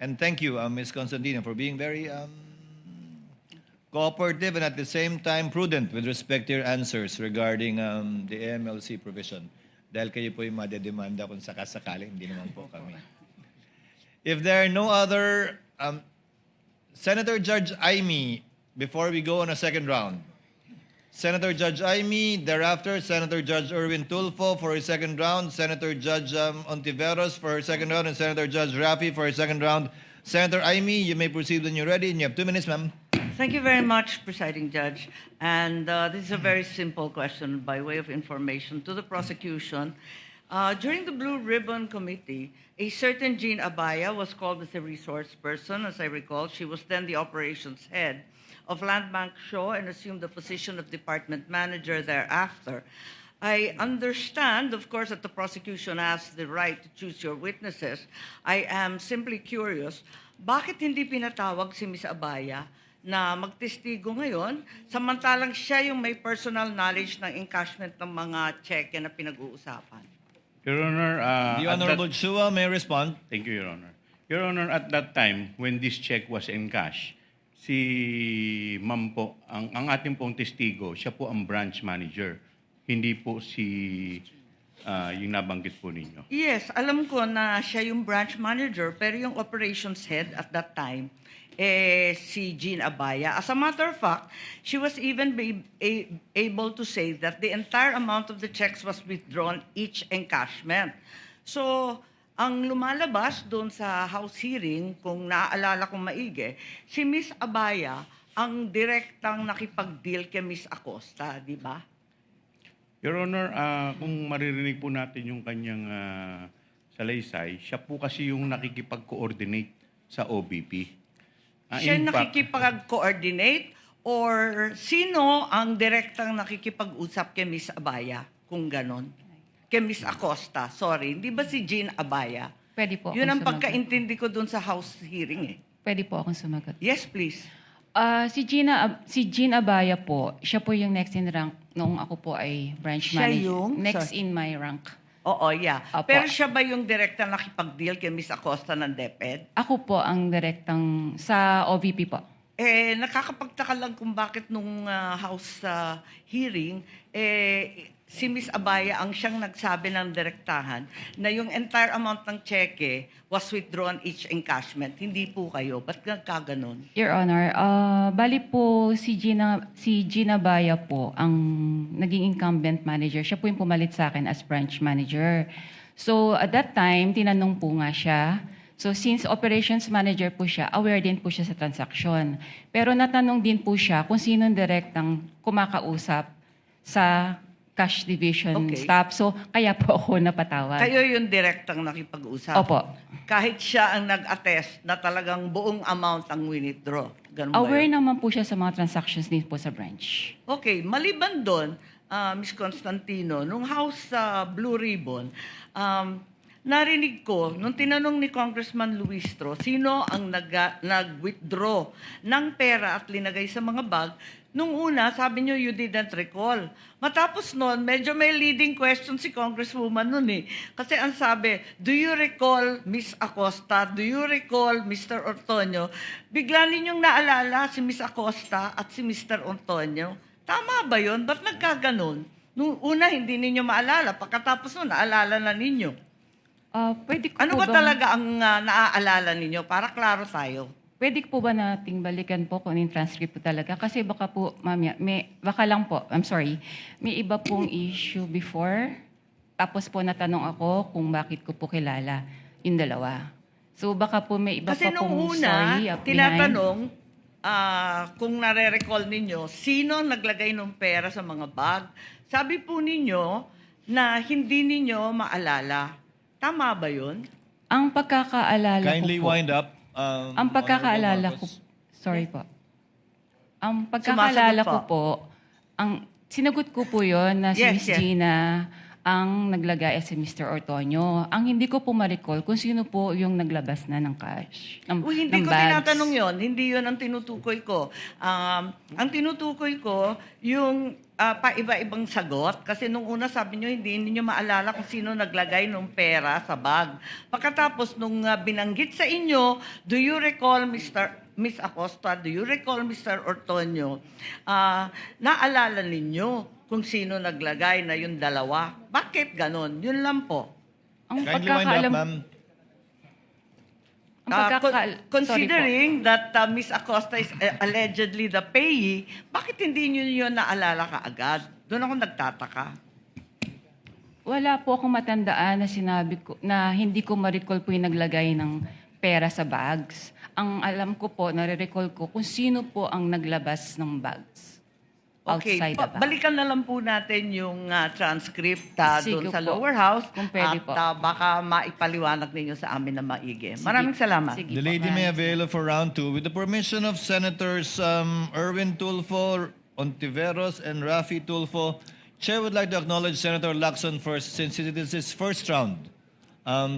S1: And thank you, Ms. Constantino, for being very cooperative and at the same time prudent with respect to your answers regarding the AMLC provision. Dahil kayo po yung madedemanda kung sakasakali, hindi naman po kami. If there are no other... Senator Judge Aimee, before we go on a second round. Senator Judge Aimee, thereafter Senator Judge Erwin Tulfo for his second round, Senator Judge Ontiveros for her second round, and Senator Judge Rafi for his second round. Senator Aimee, you may proceed when you're ready, and you have 2 minutes, ma'am.
S12: Thank you very much, Presiding Judge. And this is a very simple question by way of information to the prosecution. During the Blue Ribbon Committee, a certain Jean Abaya was called as a resource person. As I recall, she was then the operations head of Land Bank Shaw and assumed the position of department manager thereafter. I understand, of course, that the prosecution has the right to choose your witnesses. I am simply curious, bakit hindi pinatawag si Ms. Abaya na magtestigo ngayon, samantalang siya yung may personal knowledge ng encashment ng mga cheque na pinag-uusapan?
S13: Your Honor,
S1: The Honorable Chua may respond.
S13: thank you, Your Honor. Your Honor, at that time, when this check was in cash, si Ma'am po, ang ating pong testigo, siya po ang branch manager. Hindi po si yung nabanggit po ninyo.
S12: Yes, alam ko na siya yung branch manager, pero yung operations head at that time, si Jean Abaya. As a matter of fact, she was even able to say that the entire amount of the checks was withdrawn each encashment. So, ang lumalabas doon sa House hearing, kung naaalala kong maigi, si Ms. Abaya ang direktang nakipag-deal kay Ms. Acosta, di ba?
S13: Your Honor, kung maririnig po natin yung kanyang salaysay, siya po kasi yung nakikipag-coordinate sa OBP.
S12: Siya
S13: In fact,
S12: nakikipag-coordinate or sino ang direktang nakikipag-usap kay Miss Abaya, kung ganon? Kay Miss Acosta, sorry. Hindi ba si Jean Abaya?
S3: Pwede po
S12: Yun ang
S3: akong sumagot.
S12: pagkaintindi ko dun sa House hearing eh.
S3: Pwede po akong sumagot.
S12: Yes, please.
S3: Si Jean Abaya po, siya po yung next in rank noong ako po ay branch
S12: Siya
S3: manager.
S12: yung?
S3: Next
S12: Sorry.
S3: in my rank.
S12: Oo, yeah.
S3: Apo.
S12: Pero siya ba yung direktang nakipag-deal kay Miss Acosta ng DepEd?
S3: Ako po ang direktang sa OVP po.
S12: Nakakapagtaka lang kung bakit nung House hearing, si Miss Abaya ang siyang nagsabi ng direktahan na yung entire amount ng cheque was withdrawn each encashment. Hindi po kayo. Ba't nagkaganon?
S3: Your Honor, bali po si Gina Baya po ang naging incumbent manager. Siya po yung pumalit sa akin as branch manager. So at that time, tinanong po nga siya. So since operations manager po siya, aware din po siya sa transaction. Pero natanong din po siya kung sino direktang kumakausap sa cash division
S12: Okay.
S3: staff. So kaya po ako napatawag.
S12: Kayo yung direktang nakipag-usap?
S3: Opo.
S12: Kahit siya ang nag-attest na talagang buong amount ang withdraw. Ganun ba
S3: Aware
S12: yun?
S3: naman po siya sa mga transactions din po sa branch.
S12: Okay, maliban doon, Ms. Constantino, nung House Blue Ribbon, narinig ko, nung tinanong ni Congressman Luistro, sino ang nag-withdraw ng pera at linagay sa mga bag, nung una, sabi niyo, you didn't recall. Matapos noon, medyo may leading question si Congresswoman noon eh. Kasi ang sabi, do you recall Miss Acosta? Do you recall Mr. Ortonio? Bigla ninyong naalala si Miss Acosta at si Mr. Ortonio. Tama ba yun? Ba't nagkaganon? Nung una, hindi ninyo maalala. Pagkatapos noon, naalala na ninyo.
S3: Pwede ko
S12: Ano
S3: po
S12: ba
S3: bang-
S12: talaga ang naaalala ninyo? Para klaro tayo.
S3: Pwede po ba nating balikan po kung yung transcript po talaga? Kasi baka po, mamaya, baka lang po, I'm sorry, may iba pong issue before. Tapos po natanong ako kung bakit ko po kilala yung dalawa. So baka po may iba
S12: Kasi
S3: pa
S12: nung
S3: pong
S12: una,
S3: story up behind.
S12: tinatanong kung nare-recall ninyo, sino naglagay ng pera sa mga bag? Sabi po ninyo na hindi ninyo maalala. Tama ba yun?
S3: Ang pagkakaalala
S1: Kindly
S3: ko po,
S1: wind up.
S3: ang pagkakaalala ko,
S1: Honorable Marcos.
S3: sorry po. Ang pagkakaalala
S12: Sumasagot
S3: ko
S12: po.
S3: ang sinagot ko po yon na si
S12: Yes,
S3: Miss
S12: yes.
S3: Gina ang naglagay at si Mr. Ortonio. Ang hindi ko po ma-recall kung sino po yung naglabas na ng cash,
S12: Uy, hindi
S3: ng
S12: ko
S3: bags.
S12: tinatanong yon. Hindi yon ang tinutukoy ko. Ang tinutukoy ko, yung paiba-ibang sagot. Kasi nung una sabi nyo, hindi ninyo maalala kung sino naglagay ng pera sa bag. Pagkatapos nung binanggit sa inyo, do you recall Miss Acosta, do you recall Mr. Ortonio? Naalala ninyo kung sino naglagay na yung dalawa. Bakit ganon? Yun lang po.
S3: Ang
S1: Kindly wind up,
S3: pagkakaalam,
S1: ma'am.
S3: ang pagkakaal-
S12: Considering that Miss Acosta is allegedly the payee, bakit hindi niyo yun naalala kaagad? Doon ako nagtataka.
S3: wala po akong matandaan na sinabi ko na hindi ko ma-recall po yung naglagay ng pera sa bags. Ang alam ko po, nare-recall ko kung sino po ang naglabas ng bags.
S12: Okay,
S3: Outside the bag.
S12: balikan na lang po natin yung transcript
S3: Sige
S12: doon sa
S3: po.
S12: lower house
S3: Kung pwede
S12: at
S3: po.
S12: Baka maipaliwanag ninyo sa amin na maigi. Maraming salamat.
S3: Sige
S1: The
S3: po,
S1: lady may
S3: maraming
S1: avail for round 2 with the permission of Senators Erwin Tulfo, Ontiveros, and Rafi Tulfo. Chair would like to acknowledge Senator Lacson first since it is his first round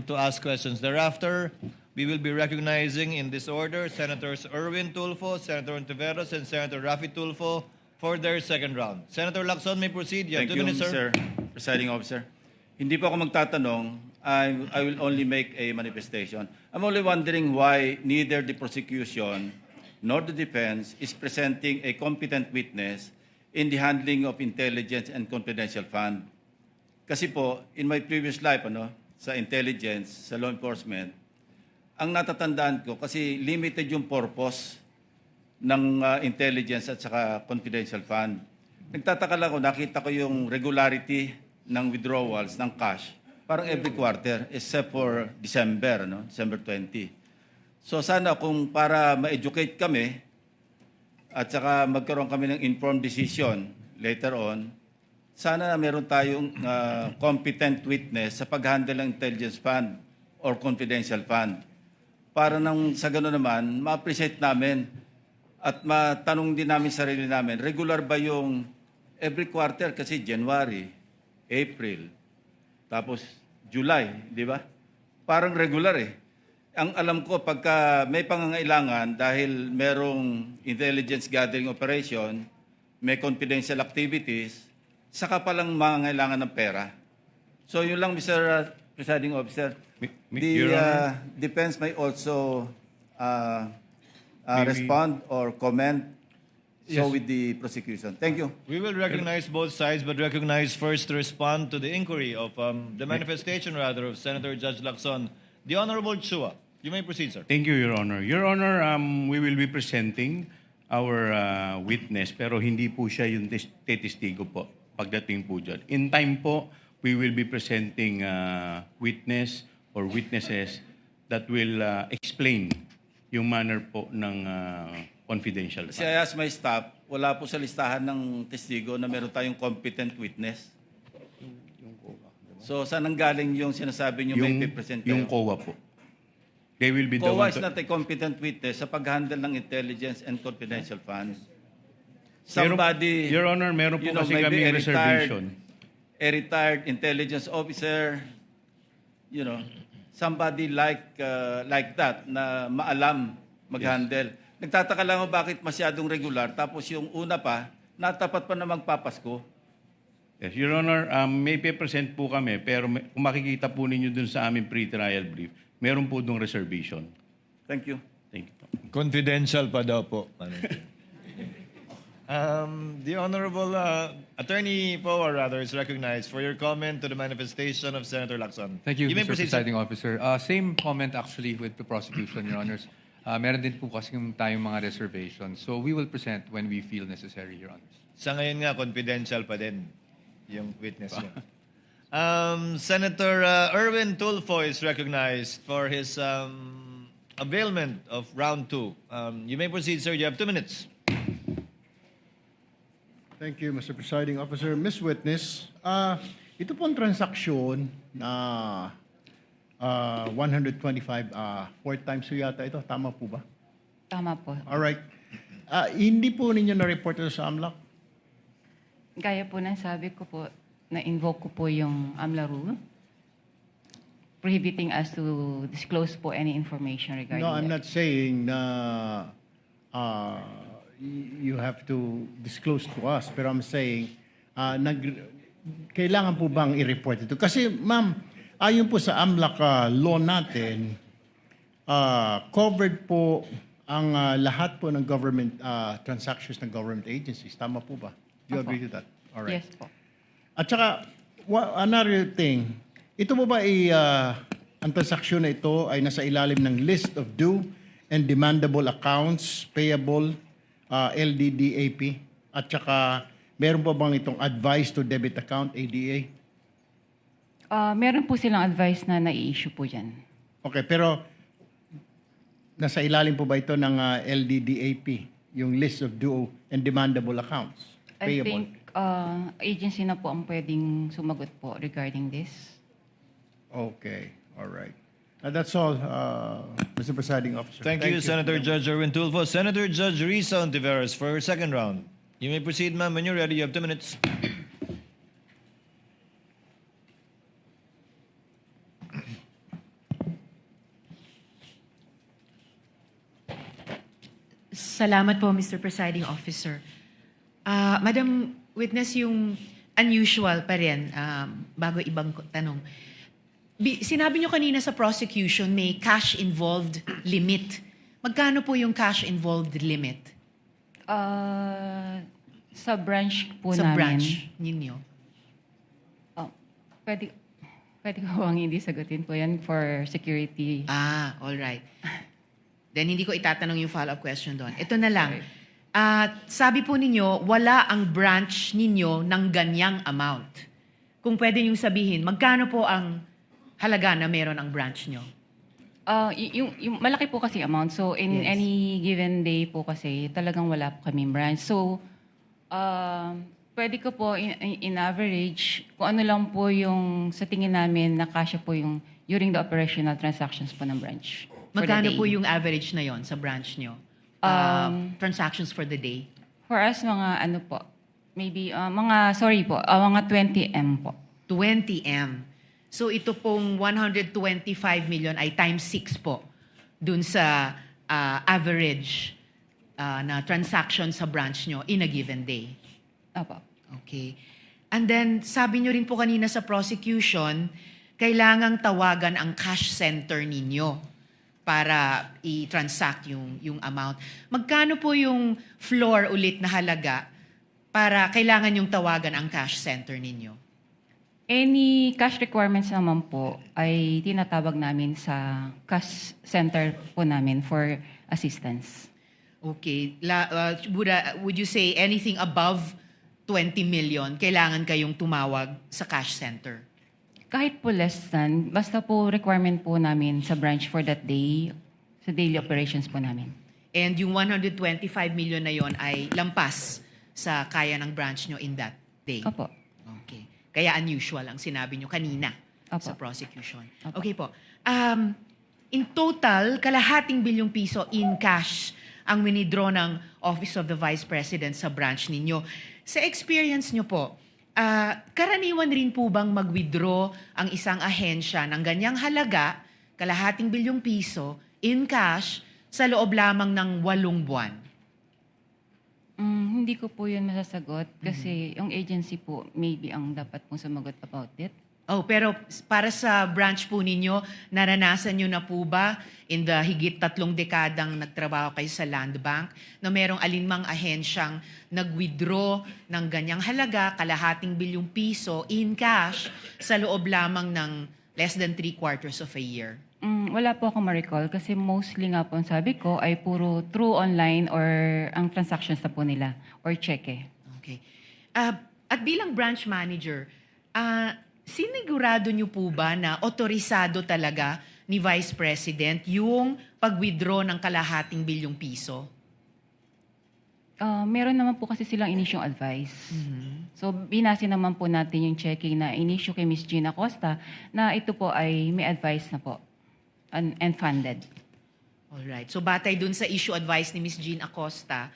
S1: to ask questions. Thereafter, we will be recognizing in this order Senators Erwin Tulfo, Senator Ontiveros, and Senator Rafi Tulfo for their second round. Senator Lacson may proceed. You have
S14: Thank
S1: 2
S14: you,
S1: minutes, sir.
S14: Mr. Presiding Officer. Hindi po ako magtatanong. I will only make a manifestation. I'm only wondering why neither the prosecution nor the defense is presenting a competent witness in the handling of intelligence and confidential fund. Kasi po, in my previous life, sa intelligence, sa law enforcement, ang natatandaan ko, kasi limited yung purpose ng intelligence at saka confidential fund. Nagtataka lang ako, nakita ko yung regularity ng withdrawals ng cash, parang every quarter, except for December, December 20. So sana kung para ma-educate kami, at saka magkaroon kami ng informed decision later on, sana meron tayong competent witness sa pag-handle ng intelligence fund or confidential fund. Para nang sa gano'n naman, ma-appreciate namin at matanong din namin sarili namin, regular ba yung every quarter kasi January, April, tapos July, di ba? Parang regular eh. Ang alam ko, pagka may pangangailangan dahil merong intelligence gathering operation, may confidential activities, saka palang mangangailangan ng pera. So yun lang, Mr. Presiding Officer.
S10: Your Honor.
S14: Defense may also respond or comment so with the prosecution. Thank you.
S1: We will recognize both sides, but recognize first to respond to the inquiry of the manifestation, rather, of Senator Judge Lacson. The Honorable Chua. You may proceed, sir.
S13: Thank you, Your Honor. Your Honor, we will be presenting our witness, pero hindi po siya yung testigo po pagdating po dyan. In time po, we will be presenting witness or witnesses that will explain yung manner po ng confidential
S14: Kasi
S13: fund.
S14: I asked my staff, wala po sa listahan ng testigo na meron tayong competent witness. So, saan ang galing yung sinasabi nyo may pipresent kayo?
S13: Yung COA po. They will be the
S14: COA
S13: one
S14: is
S13: to-
S14: not a competent witness sa pag-handle ng intelligence and confidential funds.
S13: Meron-
S14: Somebody,
S13: Your Honor, meron po
S14: you know,
S13: kasi
S14: maybe
S13: kaming reservation.
S14: A retired intelligence officer, you know, somebody like that na maalam mag-handle. Nagtataka lang ako bakit masyadong regular tapos yung una pa, natapat pa na magpapasko.
S13: Yes, Your Honor, may present po kami, pero kung makikita po ninyo dun sa aming pre-trial brief, meron po dong reservation.
S14: Thank you.
S13: Thank you.
S1: Confidential pa daw po. The Honorable Attorney Poa, rather, is recognized for your comment to the manifestation of Senator Lacson.
S15: Thank you,
S1: You may
S15: Mr.
S1: proceed, sir.
S15: Presiding Officer. Same comment actually with the prosecution, Your Honors. Meron din po kasi tayong mga reservations. So we will present when we feel necessary, Your Honors.
S1: Sa ngayon nga, confidential pa din yung witness niyo. Senator Erwin Tulfo is recognized for his availment of round 2. You may proceed, sir. You have 2 minutes.
S2: Thank you, Mr. Presiding Officer. Ms. Witness, ito pong transaksyon na 125, 4 times po yata ito. Tama po ba?
S3: Tama po.
S2: Alright. Hindi po ninyo na-report ito sa AMLAC?
S3: Gaya po ng sabi ko po, na-invoke ko po yung AMLA rule prohibiting us to disclose po any information regarding
S2: No, I'm
S3: that.
S2: not saying na you have to disclose to us. Pero I'm saying, kailangan po bang i-report ito? Kasi, ma'am, ayon po sa AMLAC law natin, covered po ang lahat po ng government transactions ng government agencies. Tama po ba? Do you
S3: Opo.
S2: agree to that? All right.
S3: Yes po.
S2: At saka, another thing, ito po ba ang transaksyon na ito ay nasa ilalim ng list of due and demandable accounts payable LDDAP? At saka, meron pa bang itong advice to debit account, ADA?
S3: Meron po silang advice na nai-issue po dyan.
S2: Okay, pero nasa ilalim po ba ito ng LDDAP, yung list of due and demandable accounts?
S3: I
S2: Payable.
S3: think agency na po ang pwedeng sumagot po regarding this.
S2: Okay, all right. That's all, Mr. Presiding Officer.
S1: Thank you, Senator Judge Erwin Tulfo. Senator Judge Risa Ontiveros for her second round. You may proceed, ma'am. When you're ready, you have 2 minutes.
S8: Salamat po, Mr. Presiding Officer. Madam Witness, yung unusual pa rin, bago ibang tanong. Sinabi nyo kanina sa prosecution may cash-involved limit. Magkano po yung cash-involved limit?
S3: Sa branch po
S8: sa
S3: namin.
S8: branch ninyo?
S3: Pwede ko bang hindi sagutin po yan for security?
S8: All right. Then hindi ko itatanong yung follow-up question doon. Ito na lang. Sabi po ninyo, wala ang branch ninyo ng ganyang amount. Kung pwede niyong sabihin, magkano po ang halaga na meron ang branch nyo?
S3: Yung malaki po kasi amount. So, in any given day po kasi, talagang wala po kaming branch. So, Pwede ko po in average, kung ano lang po yung sa tingin namin na kasya po yung during the operational transactions po ng branch. for the
S8: Magkano
S3: day.
S8: po yung average na yon sa branch nyo? Transactions for the day?
S3: For us, mga ano po, maybe, mga 20 M po.
S8: 20 M. So ito pong 125 million ay times 6 po dun sa average na transaction sa branch nyo in a given day.
S3: Opo.
S8: Okay. And then, sabi nyo rin po kanina sa prosecution, kailangang tawagan ang cash center ninyo para i-transact yung amount. Magkano po yung floor ulit na halaga para kailangan yung tawagan ang cash center ninyo?
S3: Any cash requirements naman po ay tinatawag namin sa cash center po namin for assistance.
S8: Okay. Would you say anything above 20 million, kailangan kayong tumawag sa cash center?
S3: Kahit po less than, basta po requirement po namin sa branch for that day, sa daily operations po namin.
S8: And yung 125 million na yon ay lampas sa kaya ng branch nyo in that day?
S3: Opo.
S8: Okay. Kaya unusual ang sinabi nyo kanina
S3: Opo.
S8: sa prosecution.
S3: Opo.
S8: Okay po. In total, kalahating bilyong piso in cash ang winidraw ng Office of the Vice President sa branch ninyo. Sa experience nyo po, karaniwan rin po bang mag-withdraw ang isang ahensya ng ganyang halaga, kalahating bilyong piso, in cash, sa loob lamang ng 8 buwan?
S3: Hindi ko po yun masasagot kasi yung agency po maybe ang dapat pong sumagot about it.
S8: Oh, pero para sa branch po ninyo, naranasan nyo na po ba in the higit 3 dekadang nagtrabaho kayo sa Land Bank na merong alinmang ahensyang nag-withdraw ng ganyang halaga, kalahating bilyong piso in cash sa loob lamang ng less than 3/4 of a year?
S3: Wala po akong ma-recall kasi mostly nga po ang sabi ko ay puro through online or ang transactions na po nila or cheque.
S8: Okay. At bilang branch manager, sinigurado niyo po ba na otorisado talaga ni Vice President yung pag-withdraw ng kalahating bilyong piso?
S3: Meron naman po kasi silang inisyong advice. So, binase naman po natin yung checking na inisyo kay Ms. Gina Costa na ito po ay may advice na po and funded.
S8: Alright. So, batay dun sa issue advice ni Ms. Jean Acosta,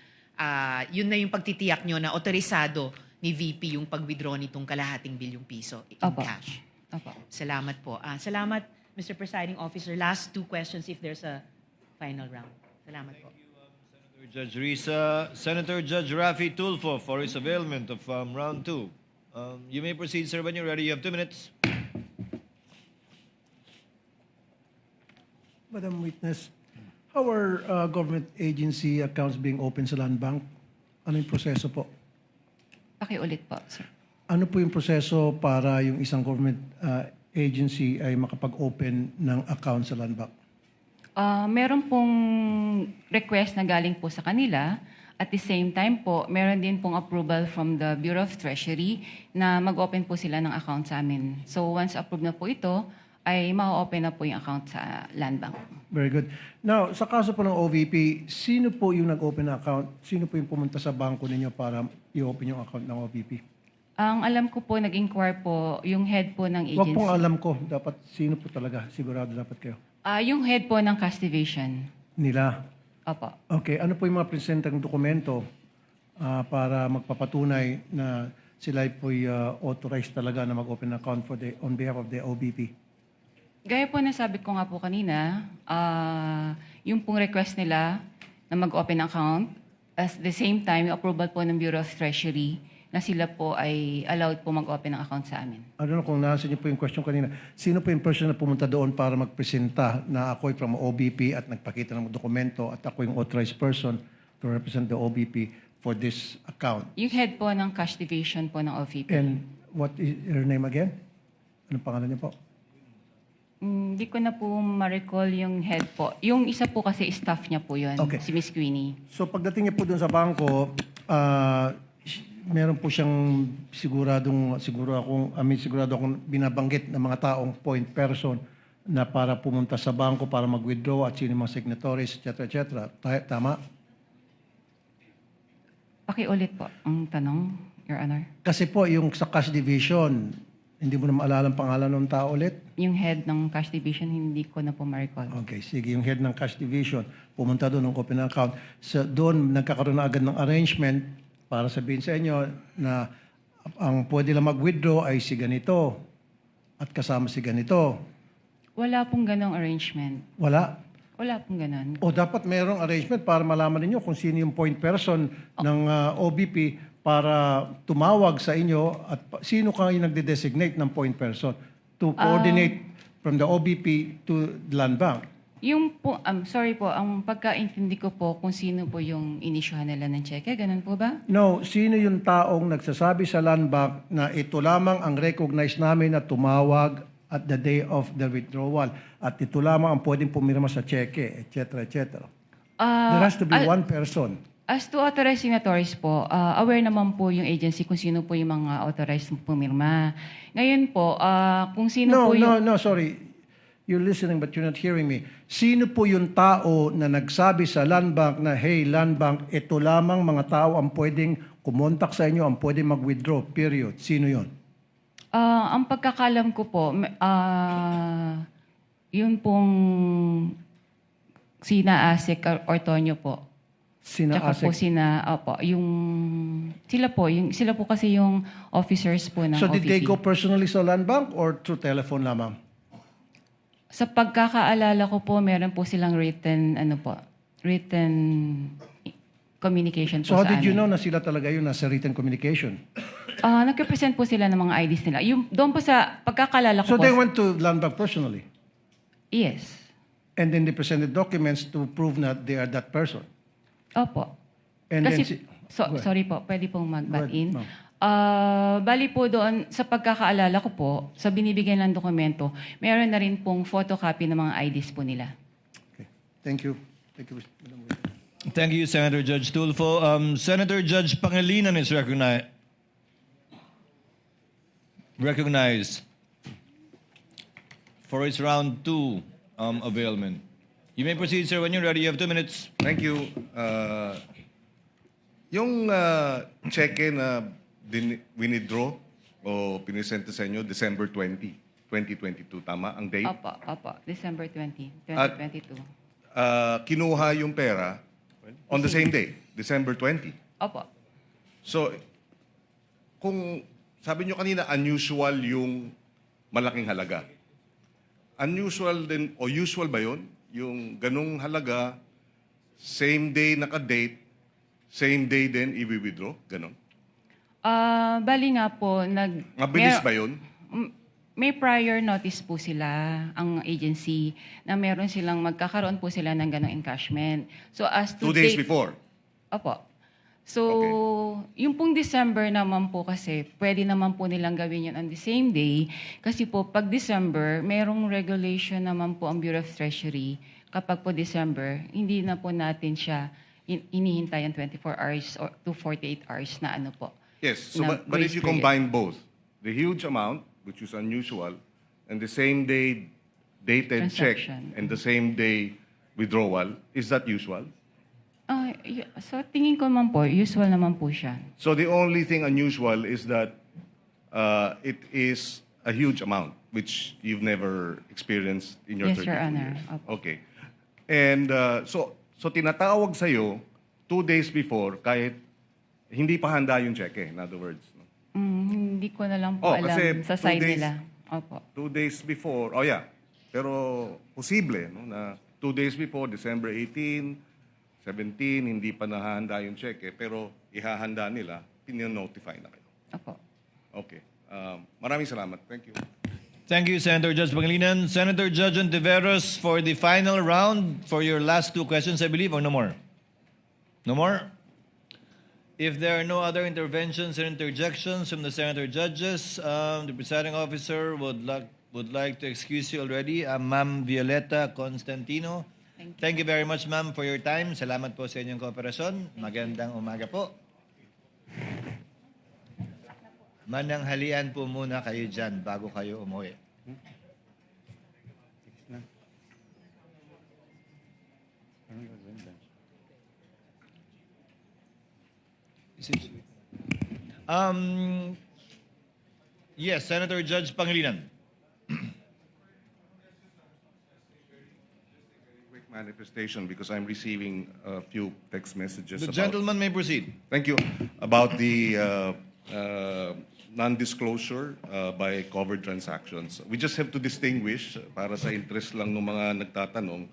S8: yun na yung pagtitiyak nyo na otorisado ni VP yung pag-withdraw nitong kalahating bilyong piso in
S3: Opo.
S8: cash.
S3: Opo.
S8: Salamat po. Salamat, Mr. Presiding Officer. Last 2 questions if there's a final round. Salamat po.
S1: Senator Judge Risa, Senator Judge Rafi Tulfo for his availment of round 2. You may proceed, sir, when you're ready. You have 2 minutes.
S4: Madam Witness, how are government agency accounts being opened sa Land Bank? Ano yung proseso po?
S3: Pakiulit po, sir.
S4: Ano po yung proseso para yung isang government agency ay makapag-open ng account sa Land Bank?
S3: Meron pong request na galing po sa kanila. At the same time po, meron din pong approval from the Bureau of Treasury na mag-open po sila ng account sa amin. So once approved na po ito, ay ma-open na po yung account sa Land Bank.
S4: Very good. Now, sa kaso po ng OVP, sino po yung nag-open na account? Sino po yung pumunta sa bangko ninyo para i-open yung account ng OVP?
S3: Ang alam ko po, nag-inquire po yung head po ng agency.
S4: Huwag pong alam ko. Dapat sino po talaga? Sigurado dapat kayo.
S3: Yung head po ng cash division.
S4: Nila.
S3: Opo.
S4: Okay. Ano po yung mga presentang dokumento para magpapatunay na sila po'y authorized talaga na mag-open account on behalf of the OVP?
S3: Gaya po na sabi ko nga po kanina, yung pong request nila na mag-open account, at the same time, yung approval po ng Bureau of Treasury na sila po ay allowed po mag-open ng account sa amin.
S4: I don't know kung nasa niyo po yung question kanina. Sino po yung person na pumunta doon para magpresenta na ako'y from OBP at nagpakita ng dokumento at ako yung authorized person to represent the OBP for this account?
S3: Yung head po ng cash division po ng OVP.
S4: And what is her name again? Anong pangalan niya po?
S3: Hindi ko na po ma-recall yung head po. Yung isa po kasi staff niya po yun,
S4: Okay.
S3: si Miss Queenie.
S4: So pagdating niya po doon sa bangko, meron po siyang sigurado akong binabanggit ng mga taong point person na para pumunta sa bangko para mag-withdraw at sino yung mga signatories, etc. Tama?
S3: Pakiulit po ang tanong, Your Honor.
S4: Kasi po, yung sa cash division, hindi mo na maalala ang pangalan ng tao ulit?
S3: Yung head ng cash division, hindi ko na po ma-recall.
S4: Okay, sige. Yung head ng cash division, pumunta doon ng open account. So, doon, nagkakaroon na agad ng arrangement para sabihin sa inyo na ang pwede lang mag-withdraw ay si ganito at kasama si ganito.
S3: Wala pong ganong arrangement.
S4: Wala.
S3: Wala pong ganon.
S4: O dapat mayroong arrangement para malaman ninyo kung sino yung point person ng OBP para tumawag sa inyo at sino kayo nagde-designate ng point person to coordinate from the OBP to the Land Bank.
S3: Yung po, sorry po, ang pagkaintindi ko po kung sino po yung inisyuhan nila ng cheque, ganun po ba?
S4: No, sino yung taong nagsasabi sa Land Bank na ito lamang ang recognize namin na tumawag at the day of the withdrawal at ito lamang ang pwedeng pumirma sa cheque, etc., etc. There has to be one person.
S3: As to authorized signatories po, aware naman po yung agency kung sino po yung mga authorized pumirma. Ngayon po, kung sino po yung...
S4: No, sorry. You're listening but you're not hearing me. Sino po yung tao na nagsabi sa Land Bank na, hey, Land Bank, ito lamang mga tao ang pwedeng kumontak sa inyo, ang pwedeng mag-withdraw, period. Sino yon?
S3: Ang pagkakalam ko po, yun pong sina Asik Ortonio po.
S4: Sina
S3: Tsaka po
S4: Asik?
S3: sila po kasi yung officers po ng
S4: So did they
S3: OVP.
S4: go personally sa Land Bank or through telephone lamang?
S3: Sa pagkakaalala ko po, meron po silang written communication po
S4: So how
S3: sa
S4: did you
S3: amin.
S4: know na sila talaga yun nasa written communication?
S3: Nag-represent po sila ng mga IDs nila. Doon po sa pagkakaalala ko
S4: So
S3: po.
S4: they went to Land Bank personally?
S3: Yes.
S4: And then they presented documents to prove that they are that person?
S3: Opo.
S4: And
S3: Kasi,
S4: then go ahead.
S3: sorry po, pwede pong mag-butt
S4: Go ahead,
S3: in.
S4: ma'am.
S3: Bali po doon, sa pagkakaalala ko po, sa binibigyan ng dokumento, meron na rin pong photocopy ng mga IDs po nila.
S4: Okay. Thank you. Thank you, Madam Witness.
S1: Thank you, Senator Judge Tulfo. Senator Judge Pangilinan is recognized for his round 2 availment. You may proceed, sir, when you're ready. You have 2 minutes.
S11: Thank you. Yung cheque na winidraw o pinisente sa inyo, December 20, 2022, tama? Ang date?
S3: Opo, December 20,
S11: At-
S3: 2022.
S11: Kinuha yung pera on the same day, December 20.
S3: Opo.
S11: So, kung sabi nyo kanina, unusual yung malaking halaga. Unusual din, o usual ba yun? Yung ganung halaga, same day naka-date, same day din i-withdraw? Ganon?
S3: Bali nga po,
S11: Mabilis ba yun?
S3: May prior notice po sila, ang agency, na meron silang magkakaroon po sila ng ganong encashment. So as to
S11: 2 days
S3: date-
S11: before?
S3: Opo. So, yung pong December naman po kasi, pwede naman po nilang gawin yun on the same day. Kasi po, pag December, merong regulation naman po ang Bureau of Treasury. Kapag po December, hindi na po natin siya inihintay ang 24 hours or to 48 hours na ano po.
S11: Yes, so,
S3: na
S11: but if
S3: grace
S11: you
S3: period.
S11: combine both, the huge amount, which is unusual, and the same day dated check
S3: Transaction.
S11: and the same day withdrawal, is that usual?
S3: So, tingin ko naman po, usual naman po siya.
S11: So the only thing unusual is that it is a huge amount, which you've never experienced in your
S3: Yes,
S11: 32
S3: Your Honor.
S11: years.
S3: Opo.
S11: Okay. And so tinatawag sa'yo 2 days before kahit hindi pa handa yung cheque, in other words. No?
S3: Hindi ko na lang po alam
S11: kasi
S3: sa
S11: 2
S3: side
S11: days-
S3: nila. Opo.
S11: 2 days before, pero posible no, na 2 days before, December 18, 17, hindi pa nahahanda yung cheque, pero ihahanda nila, pininotify na kayo.
S3: Opo.
S11: Okay. Maraming salamat. Thank you.
S1: Thank you, Senator Judge Pangilinan. Senator Judge Ontiveros for the final round for your last 2 questions, I believe, or no more? No more? If there are no other interventions or interjections from the Senator Judges, the presiding officer would like to excuse you already. Ma'am Violeta Constantino. Thank you very much, ma'am, for your time. Salamat po sa inyong kooperasyon. Magandang umaga po. Mananghalian po muna kayo dyan bago kayo umuwi. Yes, Senator Judge Pangilinan.
S11: Quick manifestation because I'm receiving a few text messages.
S1: The
S11: about-
S1: gentleman may proceed.
S11: Thank you. About the non-disclosure by covered transactions. We just have to distinguish, para sa interest lang ng mga nagtatanong,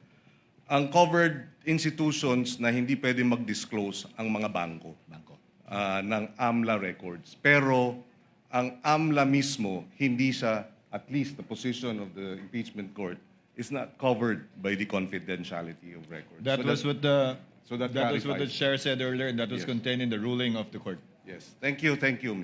S11: ang covered institutions na hindi pwede mag-disclose ang mga bangko ng AMLA records. Pero ang AMLA mismo, hindi siya, at least the position of the impeachment court, is not covered by the confidentiality of records.
S1: That was what the
S11: so that
S1: that was what the
S11: clarifies.
S1: chair said earlier, and that was
S11: Yes.
S1: contained in the ruling of the court.
S11: Yes. Thank you, Mr.